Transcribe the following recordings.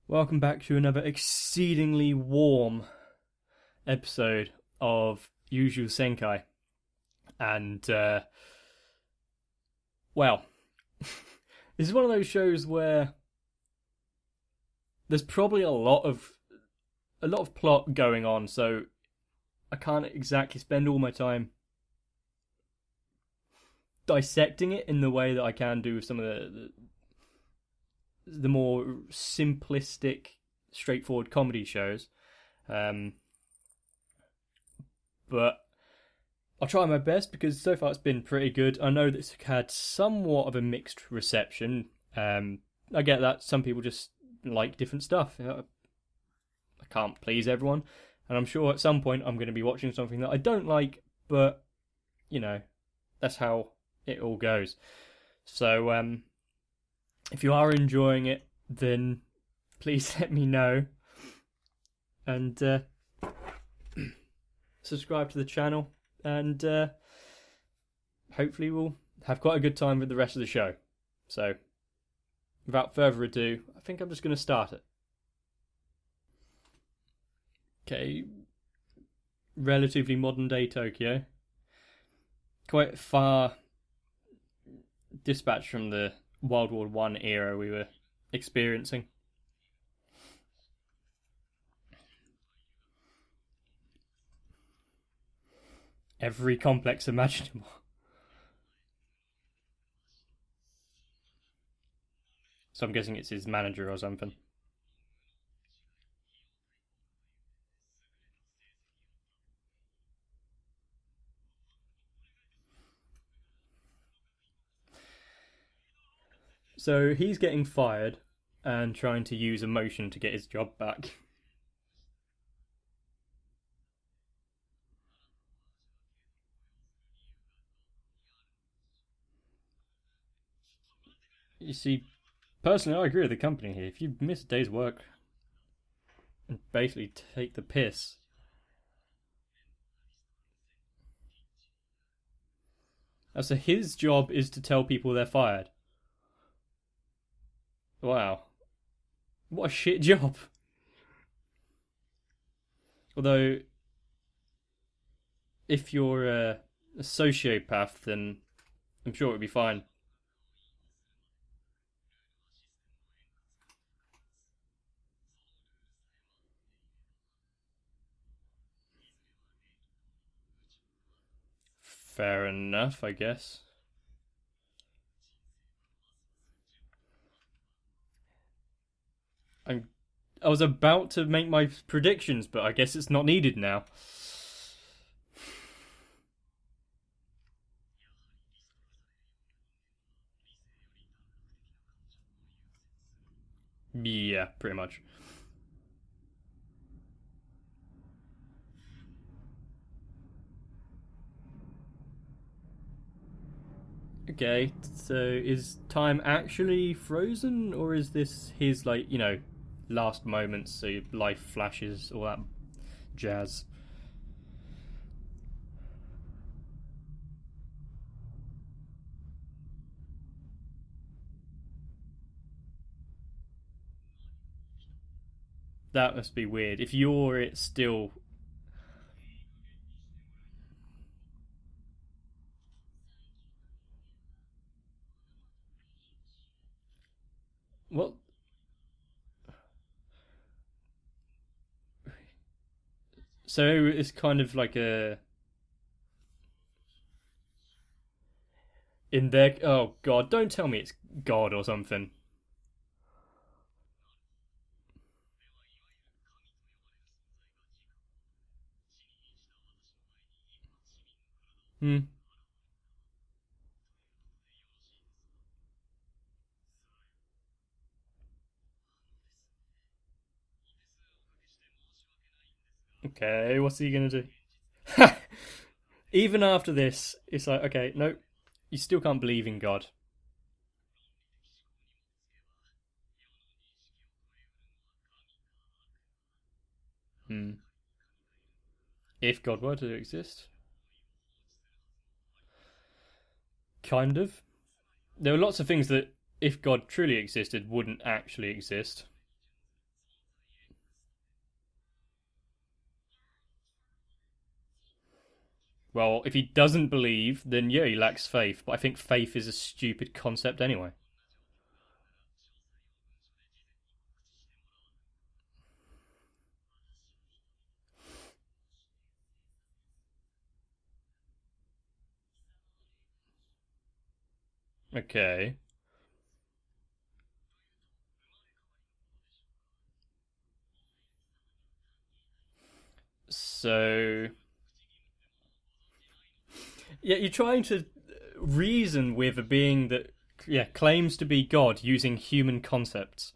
Welcome back to another exceedingly warm episode of Youjo Senki. And, well, this is one of those shows where there's probably a lot of plot going on, so I can't exactly spend all my time dissecting it in the way that I can do with some of the more simplistic, straightforward comedy shows. But I'll try my best because so far it's been pretty good. I know this had somewhat of a mixed reception. I get that some people just like different stuff. I can't please everyone, and I'm sure at some point I'm going to be watching something that I don't like, but that's how it all goes. So if you are enjoying it, then please let me know. And subscribe to the channel. And hopefully we'll have quite a good time with the rest of the show. So, without further ado, I think I'm just going to start it. Okay. Relatively modern day Tokyo. Quite far dispatched from the World War One era we were experiencing. Every complex imaginable. So I'm guessing it's his manager or something. So he's getting fired and trying to use emotion to get his job back. You see, personally, I agree with the company here. If you miss a day's work and basically take the piss, so his job is to tell people they're fired. Wow. What a shit job. Although, if you're a sociopath, then I'm sure it would be fine. Fair enough, I guess. I was about to make my predictions, but I guess it's not needed now. Yeah, pretty much. Okay, so is time actually frozen, or is this his, last moments, so life flashes, all that jazz? That must be weird. If you're it still. What? So it's kind of like a. In their. Oh god, don't tell me it's God or something. Hmm. Okay, what's he gonna do? Even after this, it's like, okay, no, you still can't believe in God. Hmm. If God were to exist, kind of. There are lots of things that, if God truly existed, wouldn't actually exist. Well, if he doesn't believe, then yeah, he lacks faith. But I think faith is a stupid concept anyway. Okay. So yeah, you're trying to reason with a being that yeah claims to be God using human concepts.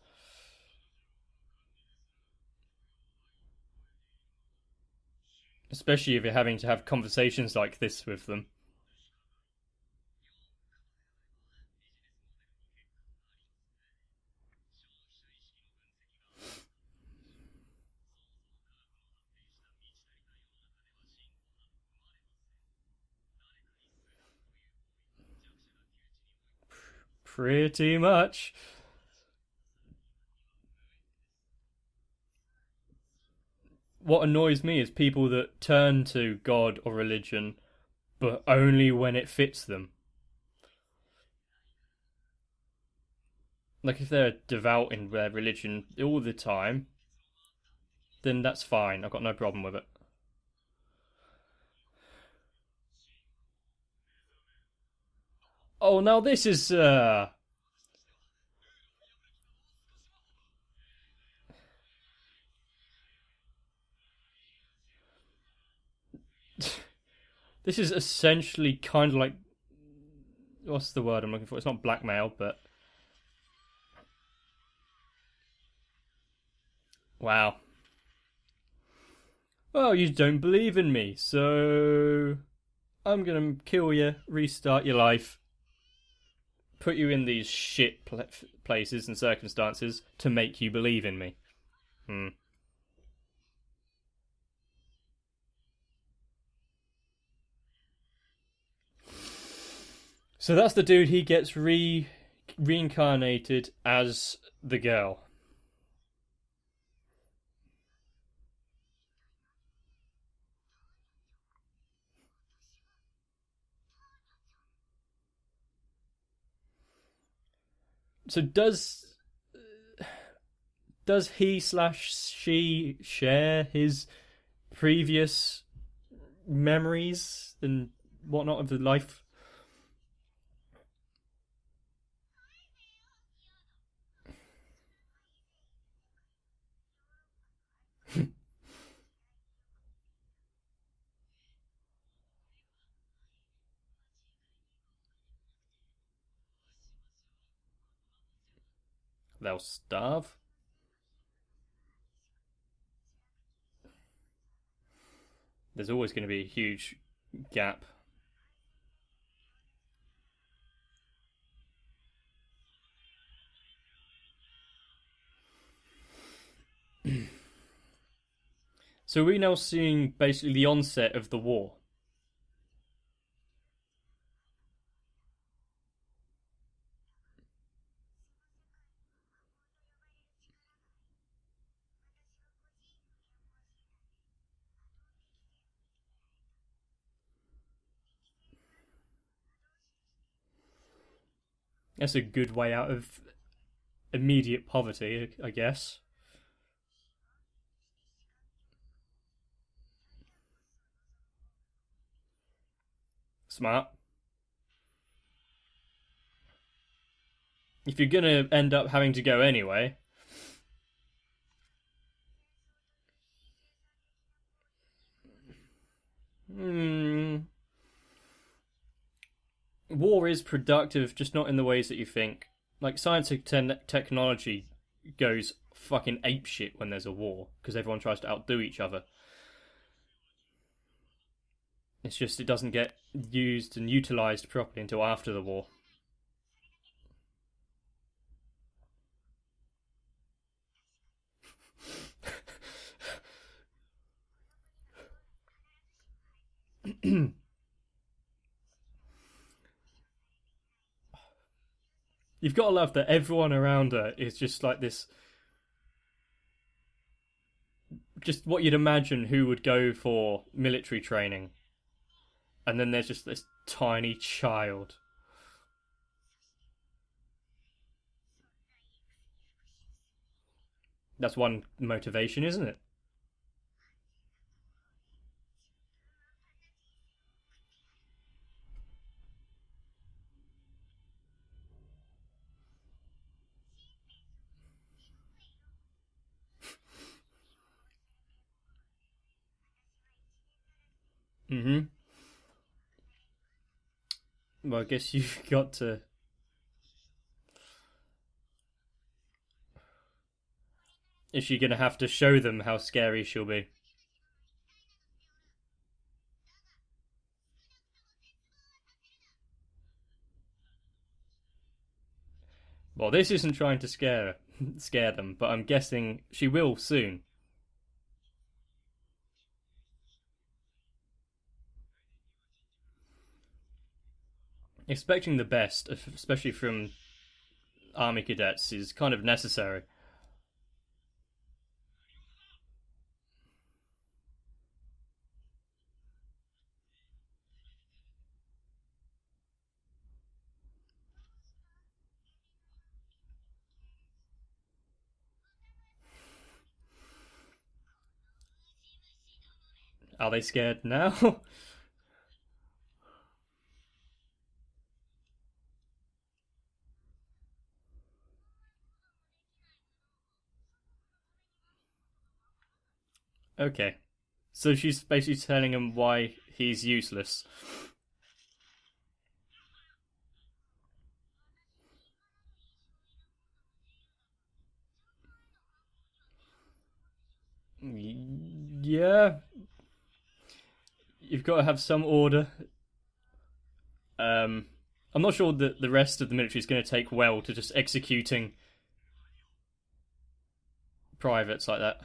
Especially if you're having to have conversations like this with them. Pretty much. What annoys me is people that turn to God or religion, but only when it fits them. Like if they're devout in their religion all the time, then that's fine. I've got no problem with it. Oh, now this is this is essentially kind of like what's the word I'm looking for? It's not blackmail, but wow. Well, you don't believe in me, so I'm gonna kill you, restart your life, put you in these shit places and circumstances to make you believe in me. Hmm. So that's the dude. He gets reincarnated as the girl. So does he slash she share his previous memories and whatnot of the life? They'll starve. There's always going to be a huge gap. So we're now seeing basically the onset of the war. That's a good way out of immediate poverty, I guess. Smart. If you're gonna end up having to go anyway, hmm, war is productive, just not in the ways that you think. Like science and technology goes fucking apeshit when there's a war because everyone tries to outdo each other. It's just it doesn't get used and utilized properly until after the war. You've got to love that everyone around her is just like this, just what you'd imagine who would go for military training. and then there's just this tiny child. That's one motivation, isn't it? Mm-hmm. Well, I guess you've got to. Is she gonna have to show them how scary she'll be? Well, this isn't trying to scare them, but I'm guessing she will soon. Expecting the best, especially from army cadets, is kind of necessary. Are they scared now? Okay. So she's basically telling him why he's useless. Yeah, you've got to have some order. Um, I'm not sure that the rest of the military is going to take well to just executing privates like that.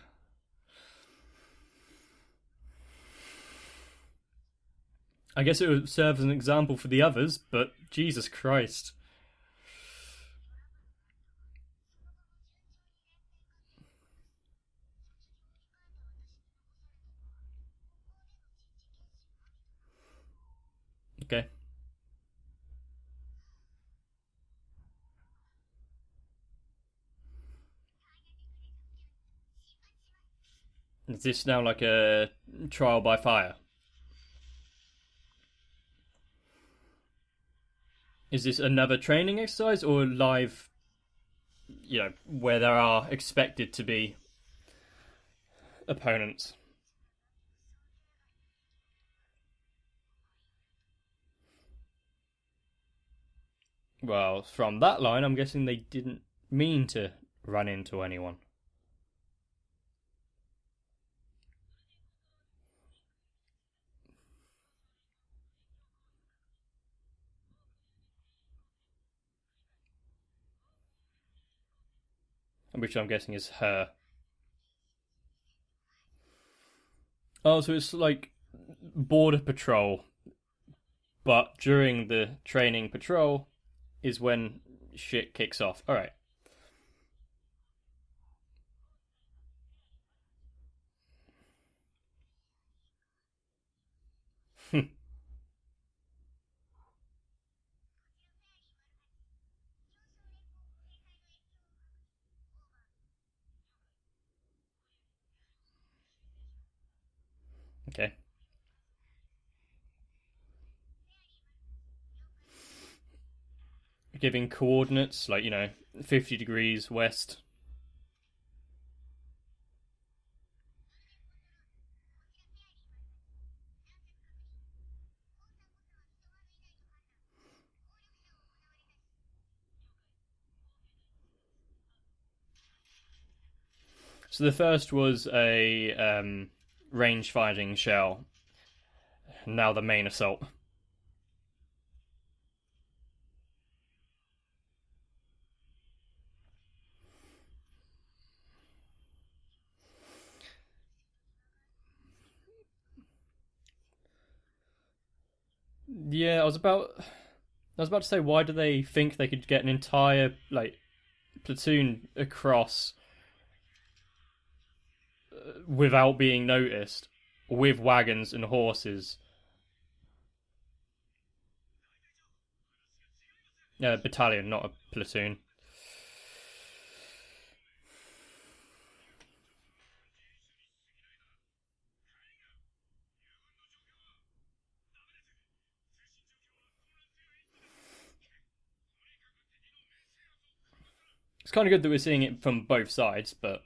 I guess it would serve as an example for the others, but Jesus Christ. Okay. Is this now like a trial by fire? Is this another training exercise or live, where there are expected to be opponents? Well, from that line, I'm guessing they didn't mean to run into anyone. Which I'm guessing is her. Oh, so it's like border patrol, but during the training patrol is when shit kicks off. All right. Okay. Giving coordinates like 50 degrees west. So the first was a range finding shell. Now the main assault. Yeah, I was about to say, why do they think they could get an entire platoon across without being noticed with wagons and horses? Battalion, not a platoon. It's kind of good that we're seeing it from both sides, but...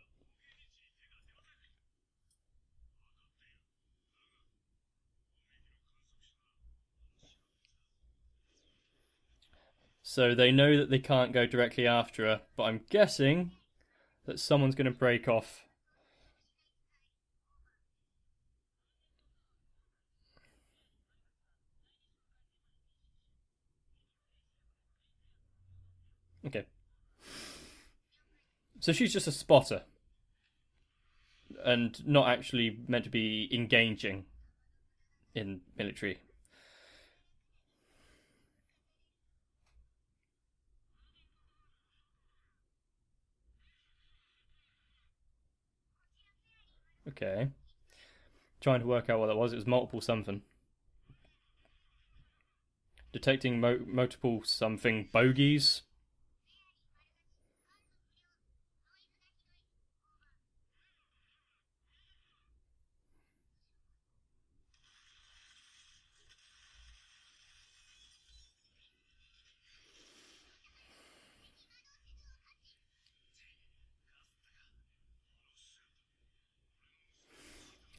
So they know that they can't go directly after her, but I'm guessing that someone's going to break off. Okay. So she's just a spotter. And not actually meant to be engaging in military. Okay. Trying to work out what that was. It was multiple something. Detecting multiple something bogeys.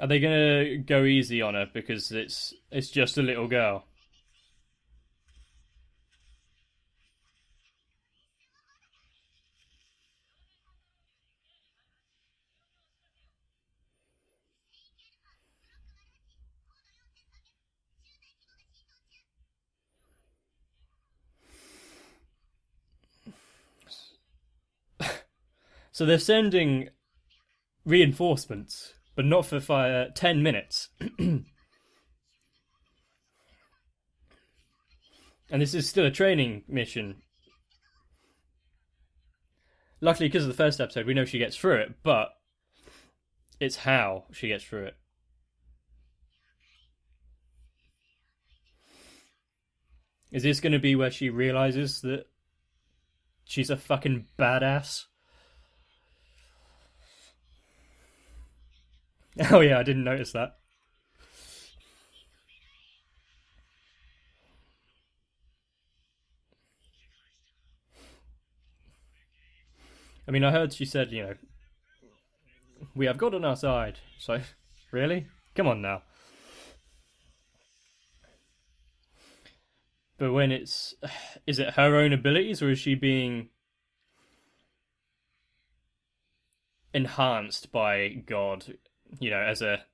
Are they gonna go easy on her because it's just a little girl? So they're sending reinforcements, but not for 10 minutes. And this is still a training mission. Luckily, because of the first episode, we know she gets through it, but it's how she gets through it. Is this going to be where she realizes that she's a fucking badass? Oh yeah, I didn't notice that. I mean, I heard she said, we have God on our side. So, really? Come on now. But when is it her own abilities or is she being enhanced by God? As a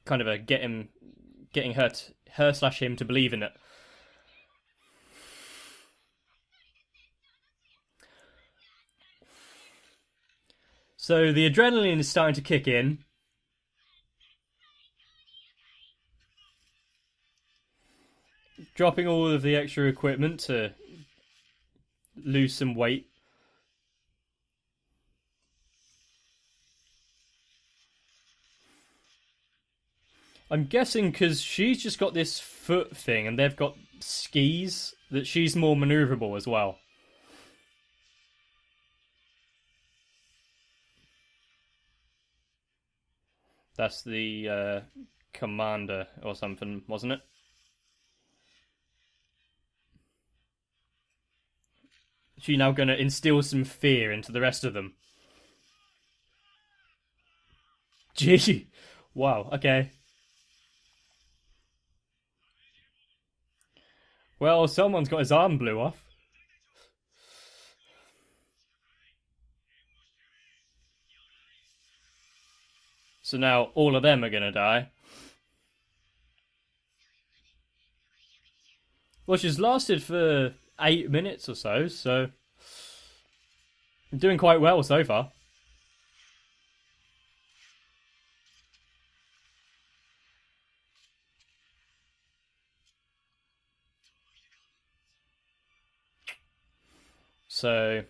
kind of a getting her/him to believe in it. So the adrenaline is starting to kick in. Dropping all of the extra equipment to lose some weight. I'm guessing because she's just got this foot thing and they've got skis, that she's more maneuverable as well. That's the commander or something, wasn't it? She now going to instill some fear into the rest of them. Gee. Wow, okay. Well, someone's got his arm blew off. So now all of them are going to die. Well, she's lasted for 8 minutes or so doing quite well so far. So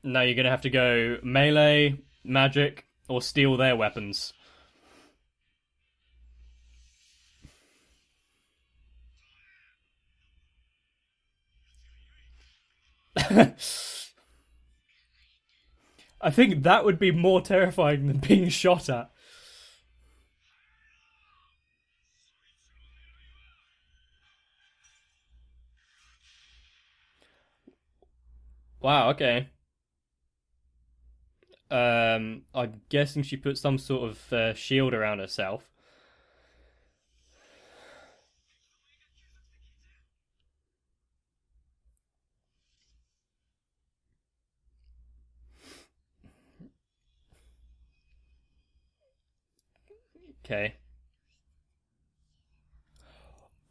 now you're going to have to go melee, magic, or steal their weapons. I think that would be more terrifying than being shot at. Wow, okay. I'm guessing she put some sort of shield around herself. Okay.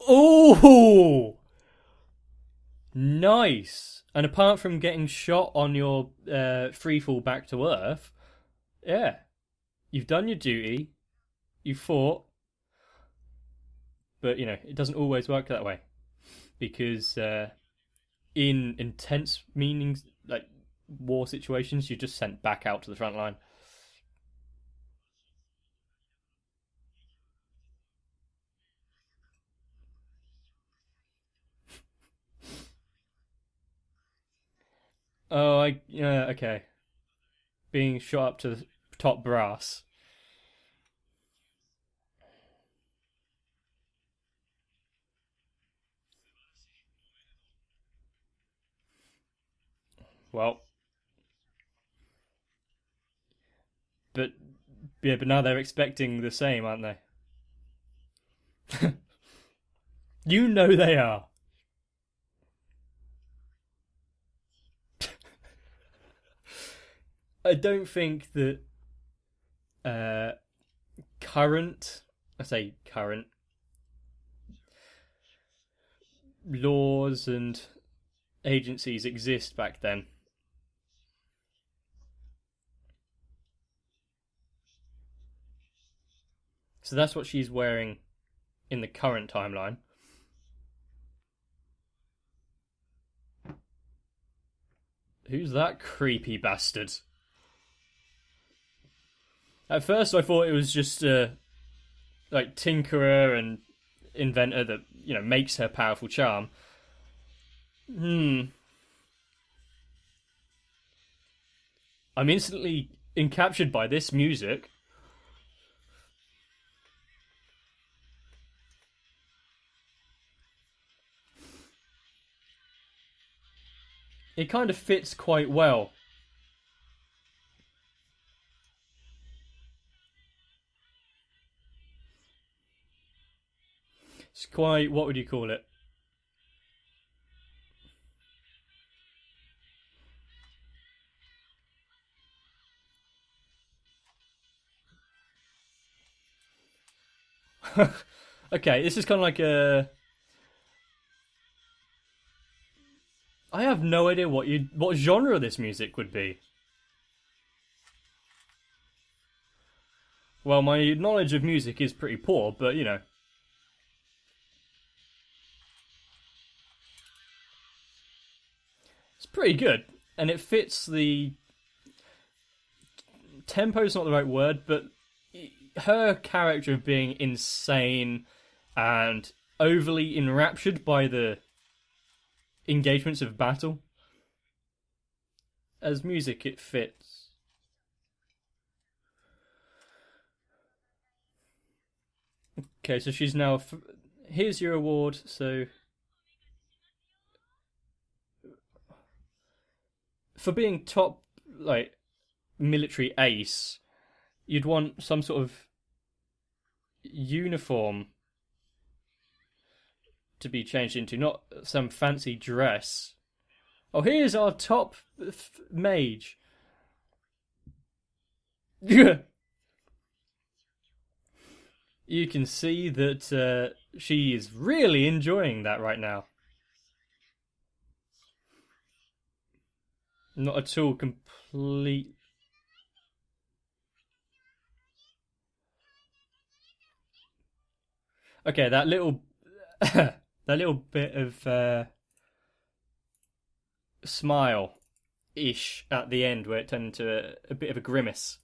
Oh, nice. And apart from getting shot on your free fall back to Earth, yeah, you've done your duty. You fought, but it doesn't always work that way because in intense meanings like war situations, you're just sent back out to the front line. Oh, I yeah, okay. Being shot up to the top brass. Well, but yeah, but now they're expecting the same, aren't they? You know they are. I don't think that uh, current, I say current laws and agencies exist back then. So that's what she's wearing in the current timeline. Who's that creepy bastard? At first, I thought it was just a like tinkerer and inventor that makes her powerful charm. Hmm. I'm instantly encaptured by this music. It kind of fits quite well. It's quite, what would you call it? Okay, this is kind of like a. I have no idea what genre this music would be. Well, my knowledge of music is pretty poor, but it's pretty good, and it fits the tempo's not the right word, but her character of being insane and overly enraptured by the engagements of battle. As music, it fits. Okay, so she's now. Here's your award. So, for being top, like, military ace, you'd want some sort of uniform to be changed into, not some fancy dress. Oh, here's our top mage. You can see that she is really enjoying that right now. Not at all complete. Okay, that little that little bit of smile ish at the end where it turned into a bit of a grimace.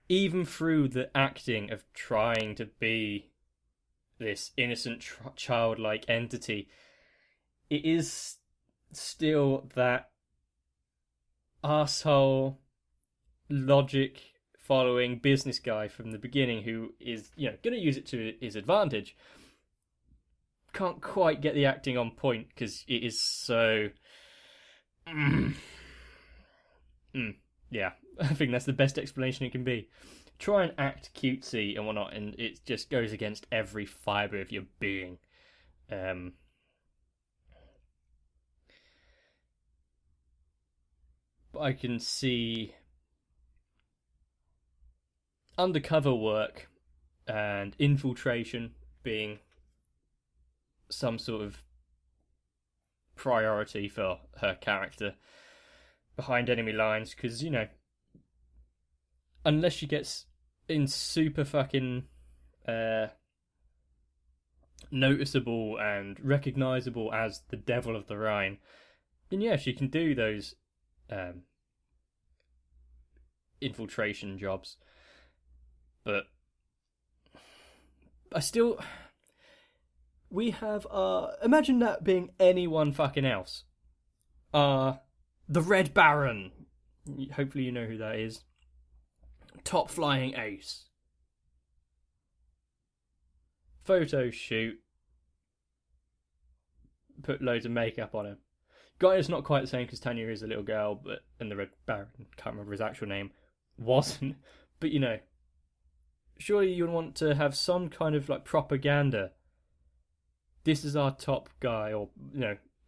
Even through the acting of trying to be this innocent childlike entity, it is still that arsehole logic following business guy from the beginning who is, going to use it to his advantage. Can't quite get the acting on point because it is so. Yeah, I think that's the best explanation it can be. Try and act cutesy and whatnot, and it just goes against every fibre of your being. But I can see undercover work and infiltration being some sort of priority for her character behind enemy lines, because, unless she gets in super fucking noticeable and recognizable as the Devil of the Rhine, then yeah, she can do those infiltration jobs. But I still, we have imagine that being anyone fucking else. The Red Baron. Hopefully you know who that is. Top flying ace. Photo shoot. Put loads of makeup on him. Guy is not quite the same because Tanya is a little girl, and the Red Baron, can't remember his actual name, wasn't. But surely you would want to have some kind of like propaganda. This is our top guy, or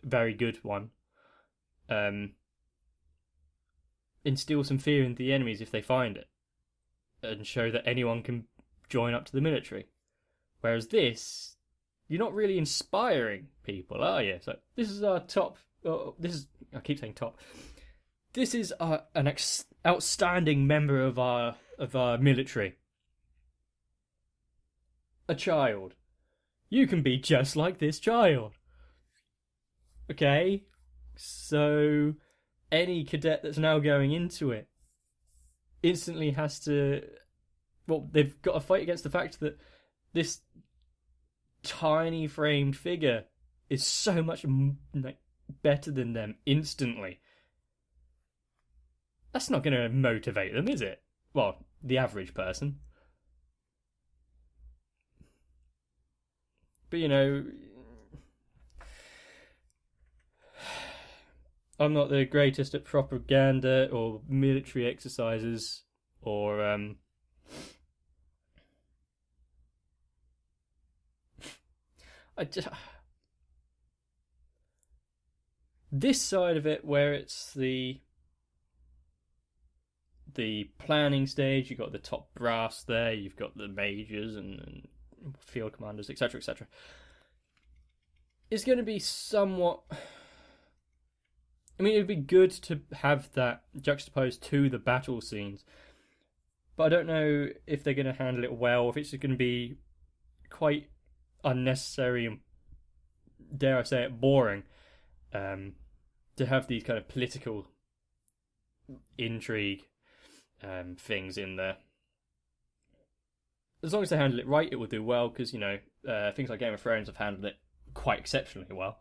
very good one. Instill some fear into the enemies if they find it, and show that anyone can join up to the military. Whereas this, you're not really inspiring people, are you? So this is our top. I keep saying top. This is an outstanding member of our military. A child. You can be just like this child. Okay? So any cadet that's now going into it instantly has to... Well, they've got to fight against the fact that this tiny framed figure is so much better than them instantly. That's not going to motivate them, is it? Well, the average person. But I'm not the greatest at propaganda or military exercises or this side of it, where it's the planning stage, you've got the top brass there, you've got the majors and field commanders, etc., etc. It's going to be somewhat... I mean, it would be good to have that juxtaposed to the battle scenes, but I don't know if they're going to handle it well, if it's going to be quite unnecessary and, dare I say it, boring, to have these kind of political intrigue things in there. As long as they handle it right, it will do well, because, things like Game of Thrones have handled it quite exceptionally well.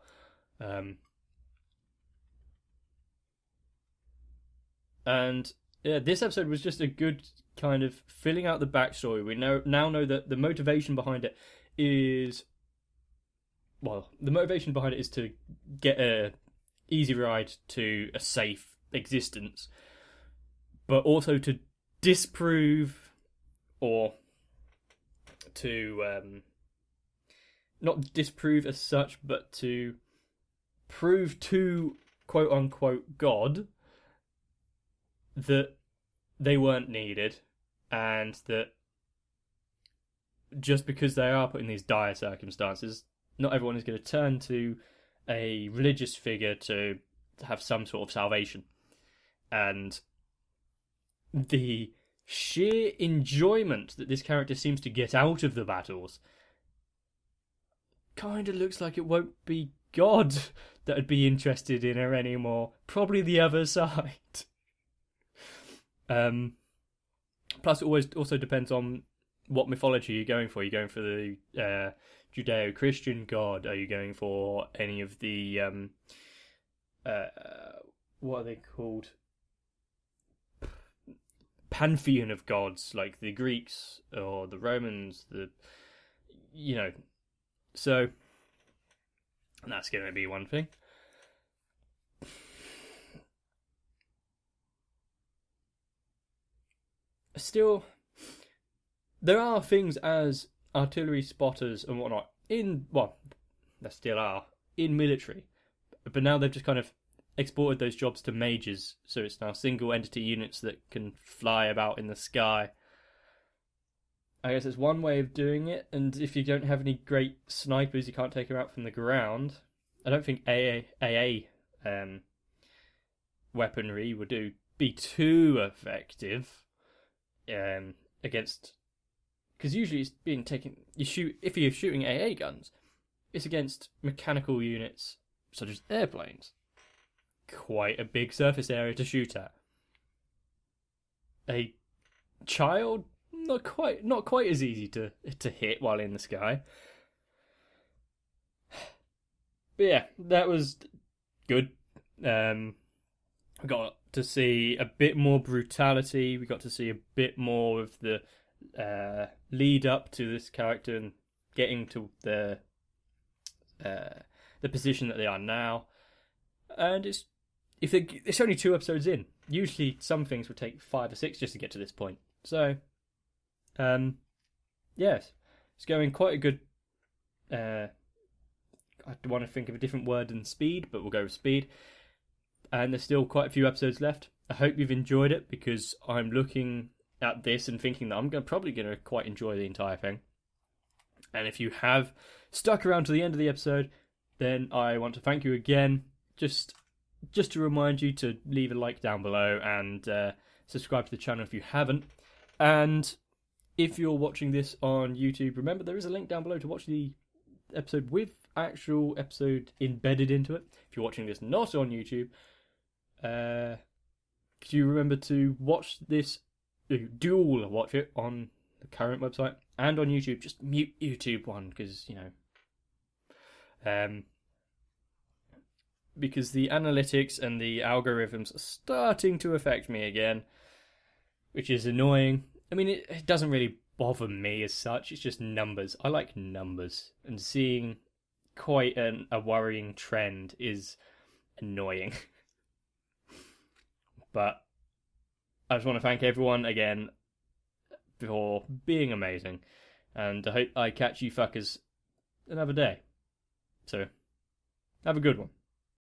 And yeah, this episode was just a good kind of filling out the backstory. We now know that the motivation behind it is... Well, the motivation behind it is to get a easy ride to a safe existence, but also to disprove, or to not disprove as such, but to prove to quote unquote God that they weren't needed, and that just because they are put in these dire circumstances, not everyone is going to turn to a religious figure to have some sort of salvation. And the sheer enjoyment that this character seems to get out of the battles kind of looks like it won't be God that would be interested in her anymore. Probably the other side. Plus, it always also depends on what mythology you're going for. Are you going for the Judeo-Christian God? Are you going for any of the uh, what are they called? Pantheon of gods, like the Greeks or the Romans, you know. So that's going to be one thing. Still, there are things as artillery spotters and whatnot there still are in military, but now they've just kind of exported those jobs to majors, so it's now single entity units that can fly about in the sky. I guess it's one way of doing it, and if you don't have any great snipers, you can't take them out from the ground. I don't think AA weaponry would be too effective against, because usually it's being taken. If you're shooting AA guns, it's against mechanical units such as airplanes. Quite a big surface area to shoot at. A child, not quite as easy to hit while in the sky. But yeah, that was good. We got to see a bit more brutality. We got to see a bit more of the lead up to this character and getting to the position that they are now. And it's only 2 episodes in. Usually, some things would take 5 or 6 just to get to this point. So, yes, it's going quite a good. I want to think of a different word than speed, but we'll go with speed. And there's still quite a few episodes left. I hope you've enjoyed it, because I'm looking at this and thinking that I'm probably going to quite enjoy the entire thing. And if you have stuck around to the end of the episode, then I want to thank you again. Just to remind you to leave a like down below and subscribe to the channel if you haven't. And if you're watching this on YouTube, remember there is a link down below to watch the episode with actual episode embedded into it. If you're watching this not on YouTube, could you remember to watch this, dual watch it on the current website and on YouTube. Just mute YouTube one, because, because the analytics and the algorithms are starting to affect me again, which is annoying. I mean, it doesn't really bother me as such. It's just numbers. I like numbers, and seeing quite a worrying trend is annoying. But I just want to thank everyone again for being amazing, and I hope I catch you fuckers another day. So, have a good one.